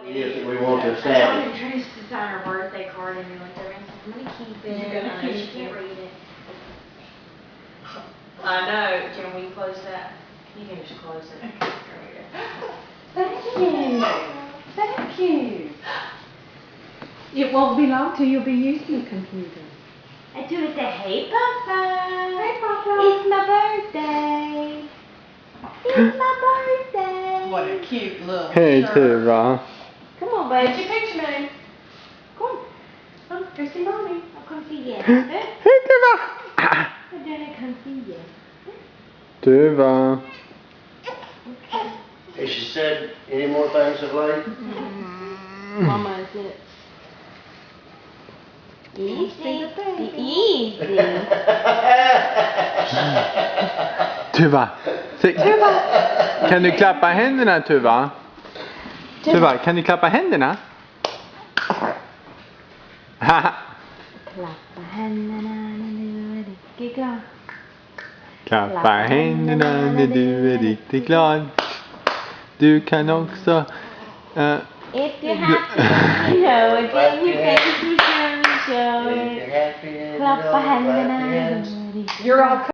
Yes, we want to I establish. wanted Trace to sign her birthday card and we went there and said, I'm gonna keep it. You're gonna I know she keep can't it? read it. I know, can we close that? You can just close it. Thank you. Thank you. It won't be long till you'll be using the computer. I do it to hey Papa. Hey, Papa. It's my birthday. It's my birthday. What a cute little Hej shirt. Tuva. Come on, Get bud. your picture made. Come on. Come, go see mommy. I'll come see you. Hej Tuva! I'm gonna come see you. Tuva. Has she said any more things of late? Mama, is it? Easy. Easy. Tuva. Kan du klappa händerna Tuva? Tuva, kan du klappa händerna? Haha. Klappa händerna när du är riktigt glad. Klappa händerna när du är riktigt glad. Du kan också... If you're happy, you know it. Then your face will show it. If you're happy and you Klappa know it, clap händerna your när hands. du är riktigt You're all